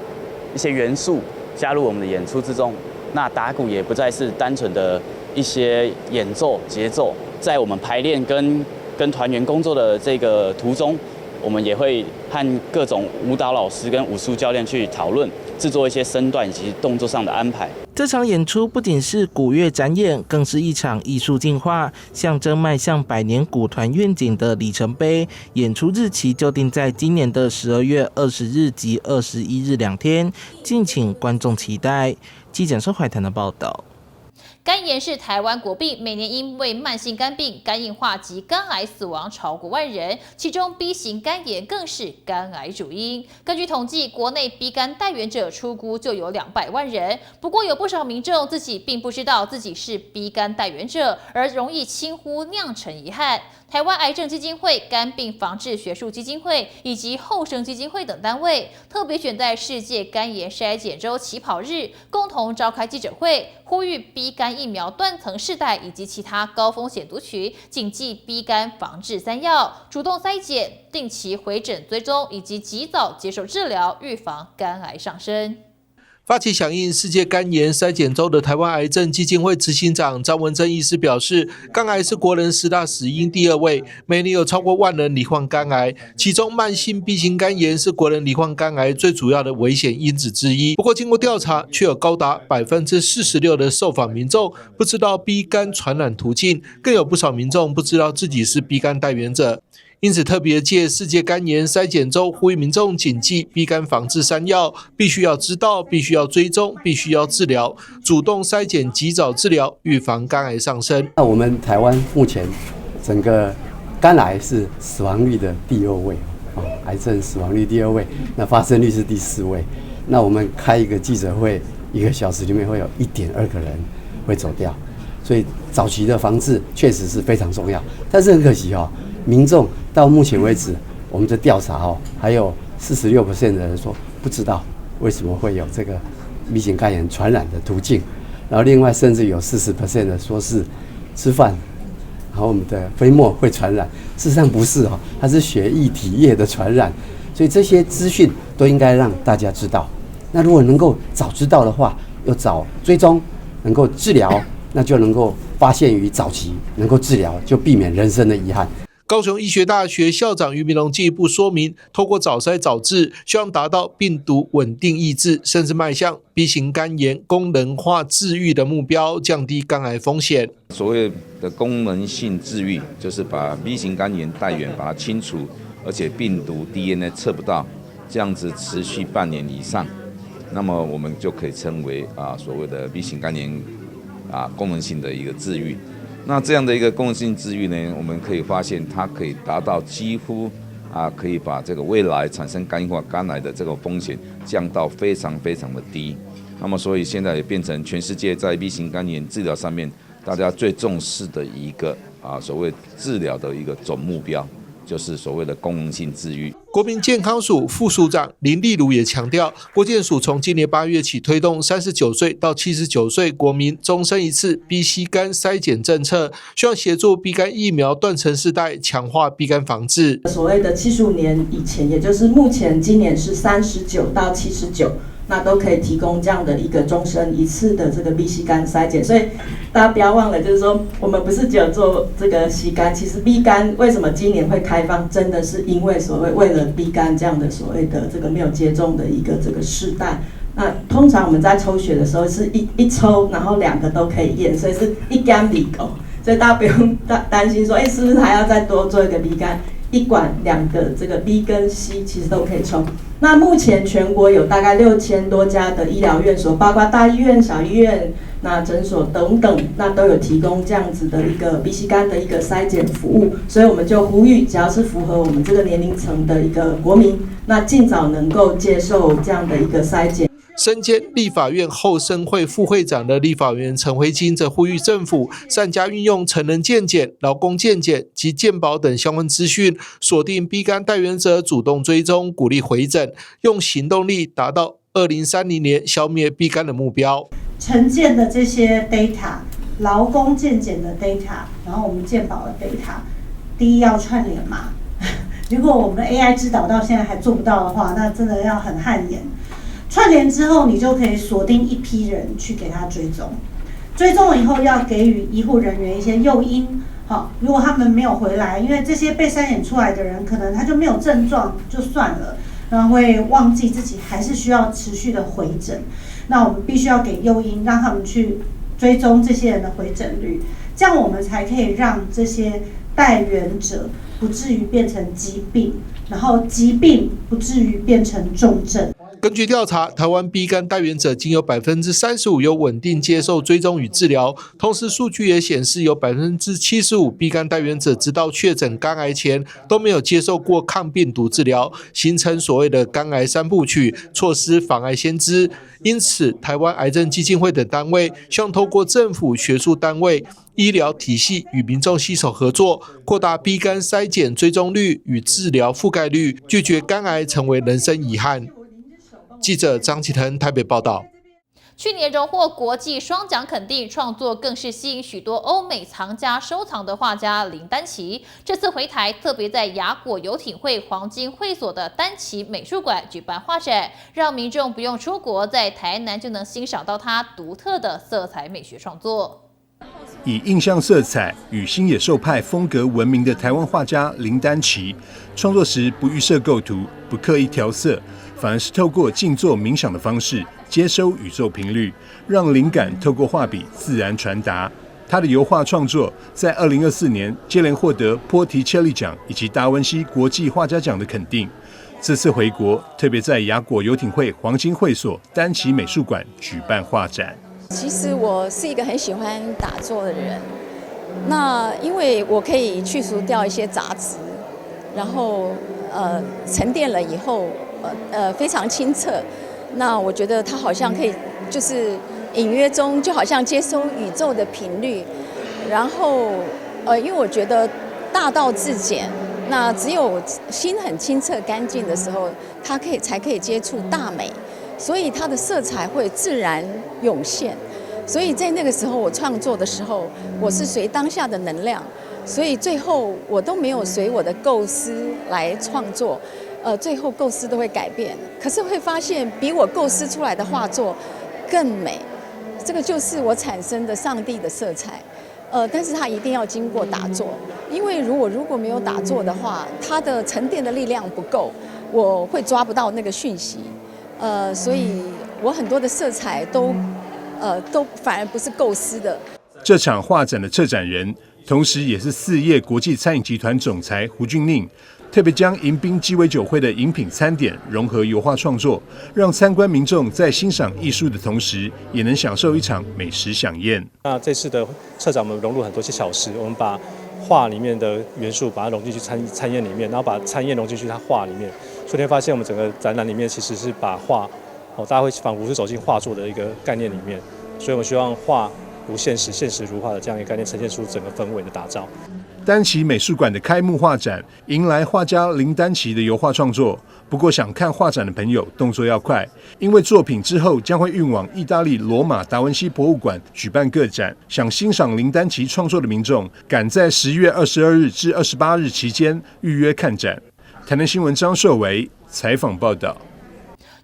一些元素加入我们的演出之中，那打鼓也不再是单纯的一些演奏节奏，在我们排练跟团员工作的这个途中，我们也会和各种舞蹈老师跟武术教练去讨论，制作一些身段以及动作上的安排。这场演出不仅是鼓乐展演，更是一场艺术进化，象征迈向100年鼓团愿景的里程碑。演出日期就定在今年的12月20日及21日2天，敬请观众期待。记者是怀谈的报道。肝炎是台湾国病，每年因为慢性肝病、肝硬化及肝癌死亡超过10000人，其中 B 型肝炎更是肝癌主因。根据统计，国内 B 肝带原者初估就有200万人。不过有不少民众自己并不知道自己是 B 肝带原者，而容易轻忽，酿成遗憾。台湾癌症基金会、肝病防治学术基金会以及后生基金会等单位，特别选在世界肝炎筛检周起跑日，共同召开记者会，呼吁 B 肝疫苗断层世代以及其他高风险族群谨记 B 肝防治3要：主动筛检、定期回诊追踪，以及及早接受治疗，预防肝癌上升。发起响应世界肝炎筛检周的台湾癌症基金会执行长张文珍医师表示，肝癌是国人10大死因第2位，每年有超过10000人罹患肝癌，其中慢性 B 型肝炎是国人罹患肝癌最主要的危险因子之一。不过经过调查，却有高达46%的受访民众不知道 B 肝传染途径，更有不少民众不知道自己是 B 肝带原者。因此特别借世界肝炎筛检周呼吁民众谨记 B 肝防治3要，必须要知道，必须要追踪，必须要治疗，主动筛检，及早治疗，预防肝癌上升。那我们台湾目前整个肝癌是死亡率的第2位，癌症死亡率第2位，那发生率是第4位。那我们开一个记者会，1个小时里面会有1.2个人会走掉，所以早期的防治确实是非常重要。但是很可惜民众到目前为止，我们的调查还有46% 的人说不知道为什么会有这个 B 型肝炎传染的途径，然后另外甚至有40% 的说是吃饭，然后我们的飞沫会传染，事实上不是它是血液体液的传染，所以这些资讯都应该让大家知道。那如果能够早知道的话，又早追踪，能够治疗，那就能够发现于早期，能够治疗，就避免人生的遗憾。高雄医学大学校长于明龙进一步说明，透过早筛早治，希望达到病毒稳定抑制，甚至迈向 B 型肝炎功能化治愈的目标，降低肝癌风险。所谓的功能性治愈，就是把 B 型肝炎带源把它清除，而且病毒 DNA 测不到，这样子持续半年以上，那么我们就可以称为所谓的 B 型肝炎功能性的一个治愈。那这样的一个功能性治愈呢，我们可以发现它可以达到几乎可以把这个未来产生肝硬化、肝癌的这个风险降到非常非常的低。那么所以现在也变成全世界在 B 型肝炎治疗上面大家最重视的一个所谓治疗的一个总目标，就是所谓的功能性治愈。国民健康署副署长林丽如也强调，国健署从今年8月起推动39岁到79岁国民终身一次 B 型肝筛检政策，希望协助 B 肝疫苗断层世代，强化 B 肝防治。所谓的75年以前，也就是目前今年是39到79。那都可以提供这样的一个终身一次的这个 B 型肝筛检，所以大家不要忘了，就是说我们不是只有做这个 C 肝，其实 B 肝为什么今年会开放，真的是因为所谓为了 B 肝这样的所谓的这个没有接种的一个这个世代，那通常我们在抽血的时候是一抽，然后2个都可以验，所以是1干2狗，所以大家不用担心说，是不是还要再多做一个 B 肝？一管2个这个 B 跟 C 其实都可以抽。那目前全国有大概6000多家的医疗院所，包括大医院、小医院、那诊所等等，那都有提供这样子的一个 B 肝的一个筛检服务。所以我们就呼吁，只要是符合我们这个年龄层的一个国民，那尽早能够接受这样的一个筛检。身兼立法院后生会副会长的立法委员陈辉金则呼吁政府善加运用成人健检、劳工健检及健保等相关资讯，锁定 B 肝带原者主动追踪，鼓励回诊，用行动力达到2030年消灭 B 肝的目标。成健的这些 data、劳工健检的 data， 然后我们健保的 data， 第一要串联嘛。如果我们的 AI 指导到现在还做不到的话，那真的要很汗颜。串联之后，你就可以锁定一批人去给他追踪，追踪了以后要给予医护人员一些诱因。好，如果他们没有回来，因为这些被筛检出来的人，可能他就没有症状就算了，然后会忘记自己还是需要持续的回诊。那我们必须要给诱因，让他们去追踪这些人的回诊率，这样我们才可以让这些带原者不至于变成疾病，然后疾病不至于变成重症。根据调查，台湾 B 肝带原者仅有35%有稳定接受追踪与治疗，同时数据也显示有75%B 肝带原者直到确诊肝癌前都没有接受过抗病毒治疗，形成所谓的肝癌3部曲，错失防癌先知。因此，台湾癌症基金会等单位希望透过政府、学术单位、医疗体系与民众携手合作，扩大 B 肝筛检追踪率与治疗覆盖率，拒绝肝癌成为人生遗憾。记者张启腾台北报道。去年荣获国际双奖肯定，创作更是吸引许多欧美藏家收藏的画家林丹奇。这次回台，特别在雅果游艇会黄金会所的丹奇美术馆举办画展，让民众不用出国，在台南就能欣赏到他独特的色彩美学创作。以印象色彩与新野兽派风格闻名的台湾画家林丹奇，创作时不预设构图，不刻意调色，反而是透过静坐冥想的方式接收宇宙频率，让灵感透过画笔自然传达。他的油画创作在2024年接连获得波提切利奖以及达文西国际画家奖的肯定。这次回国，特别在雅果游艇会黄金会所丹奇美术馆举办画展。其实我是一个很喜欢打坐的人，那因为我可以去除掉一些杂质，然后沉淀了以后非常清澈。那我觉得它好像可以就是隐约中就好像接收宇宙的频率，然后因为我觉得大道至简，那只有心很清澈干净的时候，它才可以接触大美。所以它的色彩会自然涌现，所以在那个时候我创作的时候，我是随当下的能量，所以最后我都没有随我的构思来创作，最后构思都会改变，可是会发现比我构思出来的画作更美，这个就是我产生的上帝的色彩，但是它一定要经过打坐，因为如果没有打坐的话，它的沉淀的力量不够，我会抓不到那个讯息。所以我很多的色彩都反而不是构思的。这场画展的策展人，同时也是4叶国际餐饮集团总裁胡俊宁，特别将迎宾鸡尾酒会的饮品餐点融合油画创作，让参观民众在欣赏艺术的同时，也能享受一场美食飨宴。那这次的策展，我们融入很多些巧思，我们把画里面的元素把它融进去餐宴里面，然后把餐宴融进去它画里面。所以你会发现，我们整个展览里面其实是把画，大家会仿佛是走进画作的一个概念里面。所以我们希望画如现实，现实如画的这样一个概念，呈现出整个氛围的打造。丹奇美术馆的开幕画展迎来画家林丹奇的油画创作。不过，想看画展的朋友动作要快，因为作品之后将会运往意大利罗马达文西博物馆举办个展。想欣赏林丹奇创作的民众，赶在10月22日至28日期间预约看展。台南新闻张硕维采访报道。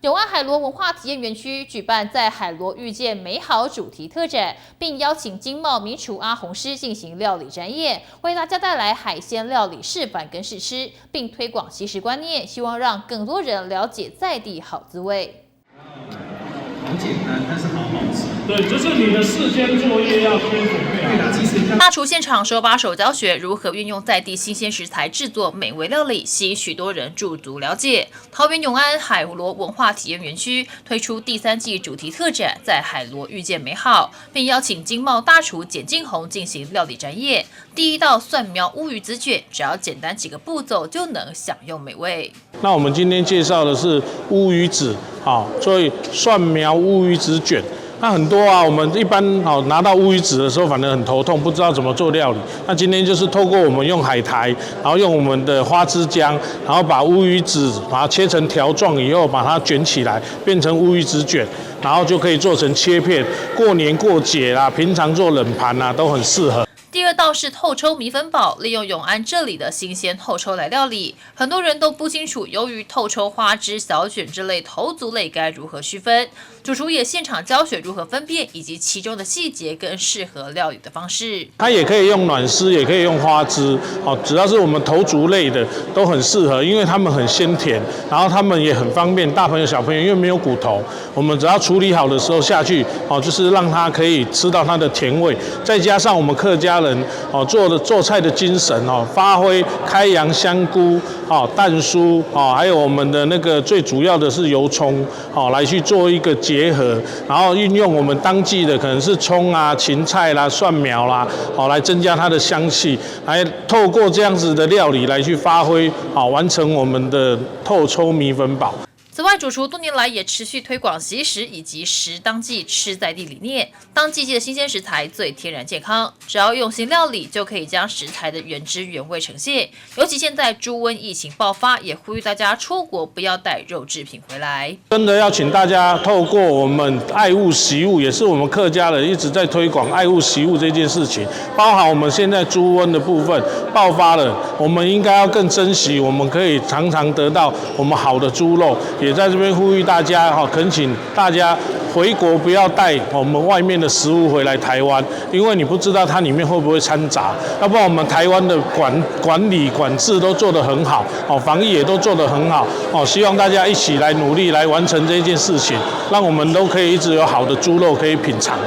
永安海螺文化体验园区举办在海螺遇见美好主题特展，并邀请经贸名厨阿红师进行料理展演，为大家带来海鲜料理示范跟试吃，并推广惜食观念，希望让更多人了解在地好滋味。好简单，但是好好吃。对，就是你的事先作业要先准备好。对啦，其实大厨现场手把手教学如何运用在地新鲜食材制作美味料理，吸引许多人驻足了解。桃园永安海螺文化体验园区推出第3季主题特展，在海螺遇见美好，并邀请经贸大厨简静红进行料理展演。第一道蒜苗乌鱼子卷，只要简单几个步骤就能享用美味。那我们今天介绍的是乌鱼子，所以蒜苗乌鱼子卷。那很多我们一般拿到乌鱼子的时候，反正很头痛，不知道怎么做料理。那今天就是透过我们用海苔，然后用我们的花枝浆，然后把乌鱼子把它切成条状以后，把它卷起来，变成乌鱼子卷，然后就可以做成切片。过年过节啦，平常做冷盘啦，都很适合。第2道是透抽米粉煲，利用永安这里的新鲜透抽来料理。很多人都不清楚，由于透抽、花枝、小卷之类头足类该如何区分，主厨也现场教学如何分辨，以及其中的细节跟适合料理的方式。它也可以用暖丝，也可以用花枝，只要是我们头足类的都很适合，因为它们很鲜甜，然后它们也很方便，大朋友小朋友因为没有骨头，我们只要处理好的时候下去，就是让它可以吃到它的甜味，再加上我们客家人做菜的精神发挥开洋香菇蛋酥还有我们的那个最主要的是油葱来去做一个结合，然后运用我们当季的可能是葱啊、芹菜啦、蒜苗啦来增加它的香气，来透过这样子的料理来去发挥完成我们的透抽米粉煲。此外，主厨多年来也持续推广惜食以及食当季、吃在地理念。当季节的新鲜食材最天然健康，只要用心料理，就可以将食材的原汁原味呈现。尤其现在猪瘟疫情爆发，也呼吁大家出国不要带肉制品回来。真的要请大家透过我们爱物惜物，也是我们客家人一直在推广爱物惜物这件事情。包含我们现在猪瘟的部分爆发了，我们应该要更珍惜，我们可以常常得到我们好的猪肉。也在这边呼吁大家恳请大家回国不要带我们外面的食物回来台湾，因为你不知道它里面会不会掺杂。要不然我们台湾的管理管制都做得很好，防疫也都做得很好，希望大家一起来努力来完成这件事情，让我们都可以一直有好的猪肉可以品尝。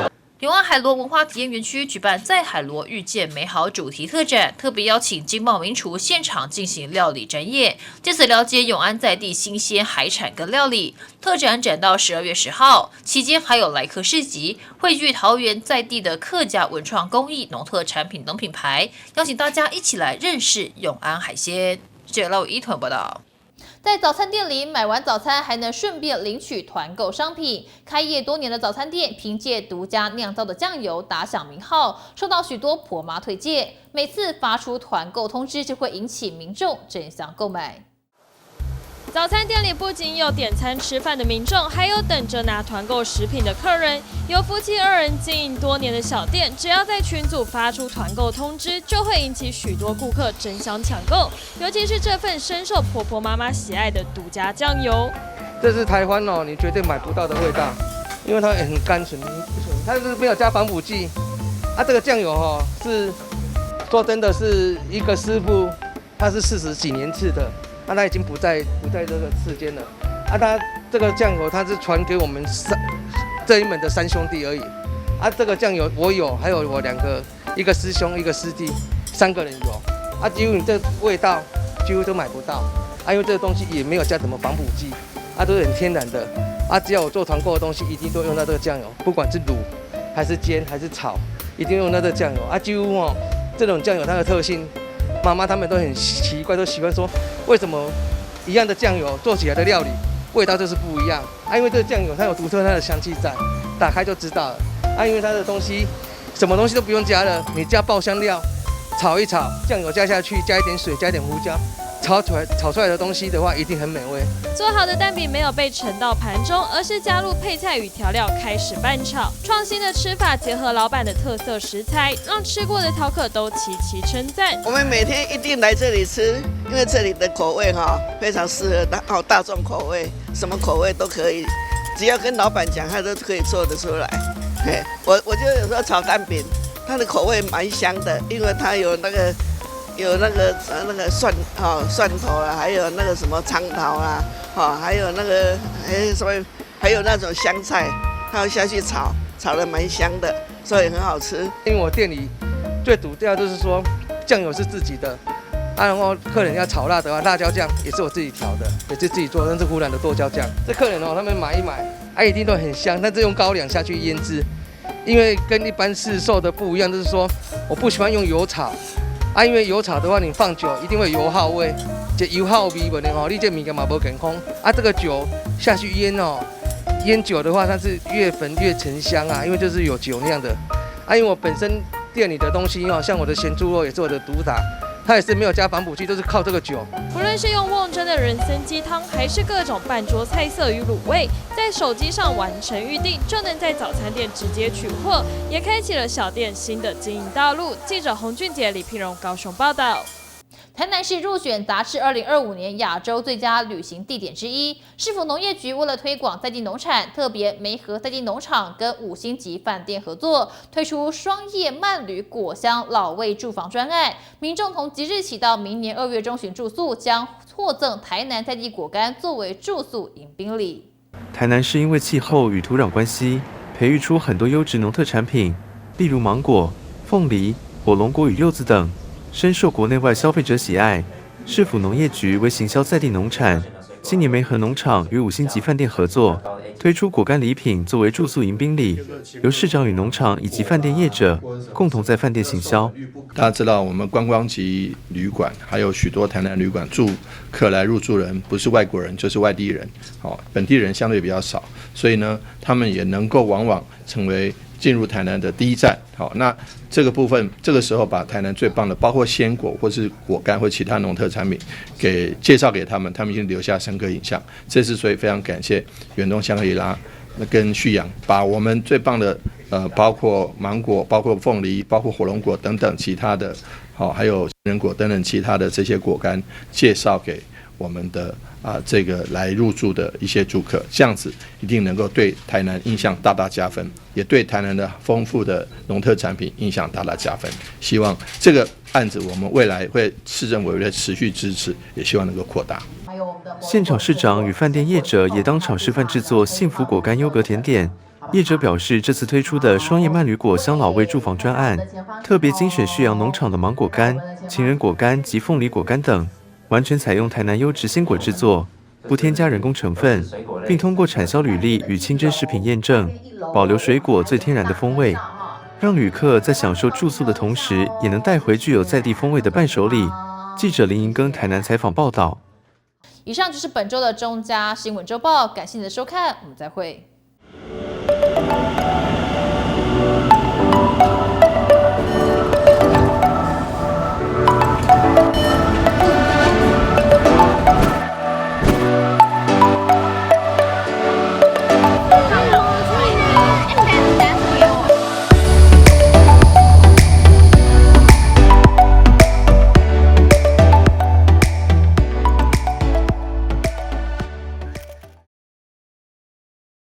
永安海螺文化体验园区举办在海螺遇见美好主题特展，特别邀请经贸名厨现场进行料理展演，借此了解永安在地新鲜海产跟料理。特展展到12月10号，期间还有来客市集，汇聚桃园在地的客家文创工艺、农特产品等品牌，邀请大家一起来认识永安海鲜。记者一团报道。在早餐店里买完早餐，还能顺便领取团购商品。开业多年的早餐店，凭借独家酿造的酱油打响名号，受到许多婆妈推荐。每次发出团购通知，就会引起民众争相购买。早餐店里不仅有点餐吃饭的民众，还有等着拿团购食品的客人。有夫妻2人经营多年的小店，只要在群组发出团购通知，就会引起许多顾客争相抢购。尤其是这份深受婆婆妈妈喜爱的独家酱油，这是台湾你绝对买不到的味道，因为它很甘醇，它是没有加防腐剂。这个酱油是说真的是一个师傅，他是40几年制的。他已经不在这个世间了。他这个酱油他是传给我们这一门的3兄弟而已。这个酱油我有，还有我2个，一个师兄，一个师弟，3个人有。几乎你这味道几乎都买不到。因为这个东西也没有加什么防腐剂，都是很天然的。只要我做团购的东西，一定都用到这个酱油，不管是卤还是煎还是炒，一定用到这个酱油。几乎这种酱油它的特性。妈妈他们都很奇怪，都喜欢说，为什么一样的酱油做起来的料理味道就是不一样？因为这个酱油它有独特它的香气在，打开就知道了。因为它的东西什么东西都不用加了，你加爆香料，炒一炒，酱油加下去，加一点水，加一点胡椒，炒出来的东西的话，一定很美味。做好的蛋饼没有被盛到盘中，而是加入配菜与调料开始拌炒。创新的吃法结合老板的特色食材，让吃过的饕客都齐齐称赞。我们每天一定来这里吃，因为这里的口味非常适合大众口味，什么口味都可以，只要跟老板讲，他都可以做得出来。我就有时候炒蛋饼，它的口味蛮香的，因为它有那个蒜头啦，还有那个什么苍桃啦，还有那个还有那种香菜，它要下去炒，炒得蛮香的，所以很好吃。因为我店里最主要就是说酱油是自己的，然后客人要炒辣的话，辣椒酱也是我自己调的，也是自己做，那是湖南的剁椒酱。这客人他们买一买，一定都很香，但是用高粱下去腌制，因为跟一般市售的不一样，就是说我不喜欢用油炒，因为油炒的话你放久一定会油耗味，这油耗味不能你这物件嘛不健康。这个酒下去腌腌久的话，它是越焚越沉香因为就是有酒酿的。因为我本身店里的东西像我的咸猪肉也是我的主打，它也是没有加防腐剂，都是靠这个酒。不论是用瓮蒸的人参鸡汤，还是各种半桌菜色与卤味，在手机上完成预订，就能在早餐店直接取货，也开启了小店新的经营道路。记者洪俊杰、李聘荣高雄报道。台南市入选杂志2025年亚洲最佳旅行地点之一。市府农业局为了推广在地农产，特别媒合在地农场跟5星级饭店合作，推出双叶慢旅果香老味住房专案。民众从即日起到明年2月中旬住宿，将获赠台南在地果干作为住宿迎宾礼。台南市因为气候与土壤关系，培育出很多优质农特产品，例如芒果、凤梨、火龙果与柚子等。深受国内外消费者喜爱。市府农业局为行销在地农产，今年媒合农场与5星级饭店合作，推出果干礼品作为住宿迎宾礼，由市长与农场以及饭店业者共同在饭店行销。大家知道，我们观光级旅馆还有许多台南旅馆住客来入住人不是外国人就是外地人，本地人相对比较少，所以呢，他们也能够往往成为进入台南的第一站。那这个部分，这个时候把台南最棒的，包括鲜果或是果干或其他农特产品，给介绍给他们，他们已经留下深刻印象。这是所以非常感谢远东香格里拉跟旭阳，把我们最棒的包括芒果、包括凤梨、包括火龙果等等其他的，还有人果等等其他的这些果干介绍给我们的这个来入住的一些住客，这样子一定能够对台南印象大大加分，也对台南的丰富的农特产品印象大大加分。希望这个案子我们未来会市政委员会持续支持，也希望能够扩大。现场市长与饭店业者也当场示范制作幸福果干优格甜点。业者表示，这次推出的双叶慢旅果香老味住房专案，特别精选旭阳农场的芒果干、情人果干及凤梨果干等。完全采用台南优质鲜果制作，不添加人工成分，并通过产销履历与清真食品验证，保留水果最天然的风味，让旅客在享受住宿的同时，也能带回具有在地风味的伴手礼。记者林银庚台南采访报道。以上就是本周的中嘉新闻周报，感谢你的收看，我们再会。